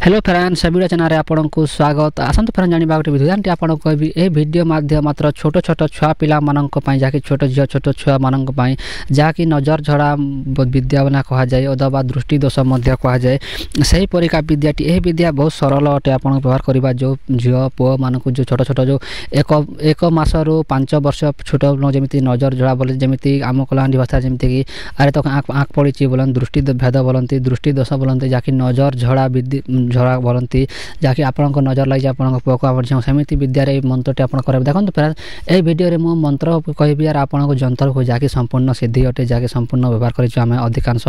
Hello friends video channel आपको स्वागत आसत फ्रेंड जाना गोटे विधान आपको कहबी ए वीडियो माध्यम मात्र छोट छोट छुआ पिला जहाँकि छोट झील छोट छुआ मानी जहाँकि नजर झड़ा विद्या बना कह जाए अथवा दृष्टि दोष कहुए से परिका विद्याटी यह विद्या बहुत सरल अटे आप व्यवहार करवा जो झील पुओ मानक जो छोट छोट जो एक मास रु 5 वर्ष छोट जमी नजर झड़ा बोले जमी आम कलाहांडी भाषा जमीक अरे तो आँख पड़ी बोलते दृष्टि भेद बोलती दृष्टि दोष बोलते जहाँकि नजर झड़ा झड़ा बोलती जहाँकि आपको नजर लगे आपको पुओ को आप सेमती विद्यारे मंत्रटी आप करेंगे देखो फ्रेंड्स ये वीडियो मु मंत्र कहबी यार आपको जंतर को जहाँकि संपूर्ण सिद्धि अटे जहाँकि संपूर्ण व्यवहार करें अधिकांश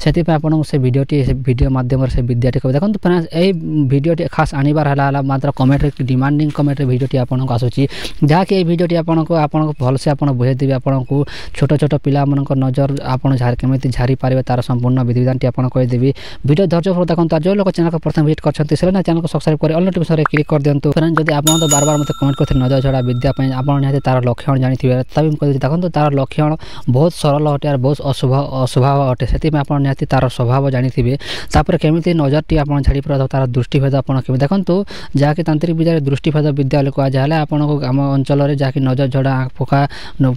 से आपको से वीडियो माध्यम से विद्याटी कह देखो फ्रेंड्स ये वीडियोटी खास आनबार है मात्र कमेंट डिमांडिंग कमेंट वीडियोटी आपको आसूची जहाँकि ये वीडियोटी आपको भलसे आप बुझेदेवी आपको छोट छोट पिला नजर आप केमी झारी पारे तार संपूर्ण विधिविधान आपको कहदेवी वीडियो धैर्य देखो जो लोग चैनल को प्रथम विजिट करते चैनल को सब्सक्राइब कर ऑल नोटिफिकेशन क्लिक कर दिंतु फ्रेंड्स जब आप तो बार बार मत कमेंट करते नजर झड़ा विद्या आप निहाती तार लक्षण जानी तभी मुझे देखो तार लक्षण बहुत सरल अटे और बहुत अस्वभाव अटे से आप निहाती तार स्वभाव जानी तापर केमी नजरटी आप झाड़ी पार तार दृष्टिभेद आपड़ी देखो जहाँकि तांत्रिक विद्या दृष्टिभेद विद्या कहुए आपको आम अंचल जहाँकि नजर झड़ा आँख फुका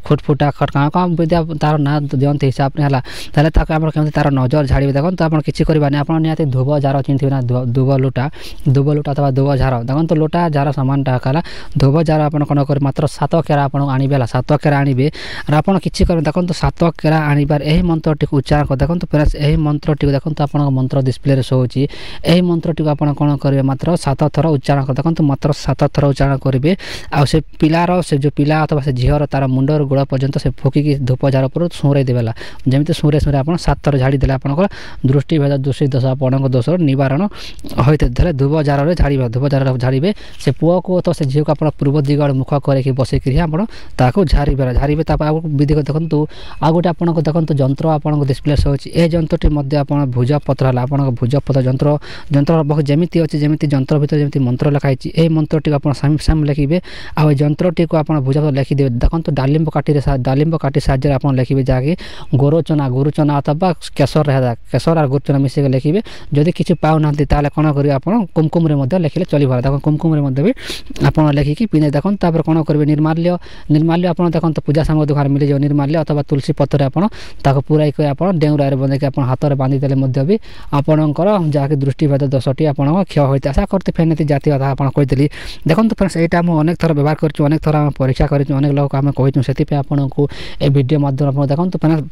फुटफुटा खटका कौन विद्या तार ना दिखते हिसाब से है केमी तार नजर झाड़ी देखो तो आप किसी करवानी आप निहाती धुब जार चिन्ह ना दुब लुटा अथवा दुब झार देखो तो लोटा जार सामान टाला धुब जार आप मात्र 7 केरा आप आनबे 7 केरा आनबे और आप किसी कर देखो तो 7 केरा आनबार यही मंत्रटी उच्चारण कर देखो फ्रेंड्स यही मंत्रटी देखो तो आप मंत्र डिस्प्ले शो होची यही मंत्रटी आप कौन करेंगे मात्र 7 थर उच्चारण कर देखो मात्र 7 थर उच्चारण करेंगे आउ पिलार से जो पिला अथवा से झीर तार मुंडर गोड़ पर्यंत से फुकिकी धूप जार पर सुरे देवेला जमी सुरे सुरे आप 7 थर झाड़ी देले आप दृष्टिभेद दृष्टि दोष आपको दोष निवारण होते धुब जार झाड़ धुब जार झाड़े से पुओ को तो से झील को आप पूर्व दिगड़ मुख करके बसिक आपको झाड़े झाड़े विधि को देखो आ गए आपको देखो जंत्र आपको डिस्प्ले शो होची जंत्रटी भुज पत्र है आप भुज पत्र जंत्र जंत्र बहुत जमी अच्छे जमी जंत्र भर जमी मंत्र लिखाई यही मंत्रटी आप साम लिखे आ जंत्रटी को आप भुज पत्र लिखिदे देखो डालिंब काटी साहाଯ୍य आप लिखे जहाँकि गुरुचना अथवा केशर और गुरुचना मिसिक लिखे जदि किसी पाऊना कौन करेंगे आप कुमकुम लिखिले चलो देखो कुमकुम भी आप लिखिकी पिंधे देखो तापर कौन करेंगे निर्माल्य आप देखो पूजा सामग्री दुकान मिल जाए निर्माल्य अथवा तुलसी पत्र आप पूराई आप डेंगुरार बंधे आप हाथ में बांधिदेले भी आपणकर जहाँकि दृष्टिभेद दोषटी आप क्षय होते आशा करते फेनी जाती कथा आप कही देखो फ्रेंड्स यहाँ मुझे अनेक थर व्यवहार कर अनेक थर परीक्षा कर अनेक लोग आम कहीचु से आपको ये वीडियो माध्यम देखो फ्रेंड्स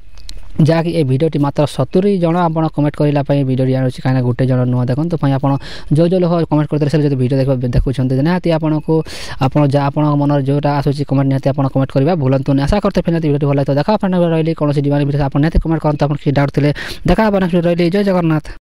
जहाँकि ये भिडियोटी मात्र 70 जन आप कमेंट करने भिडियो आनी कहीं गोटे जन नुह देखो तो आप जो लोग कमेंट करते से भिडियो देखुं निहाती आपको आप मन जोटा आसूँ कमेंट निहाती आप कमेंट करवा भूलु आशा करते फिर भिडियो भल तो देखा रही कौन डिमांड आप निहाती कमेंट करते किसी डाउट थे देखा रही जय जगन्नाथ।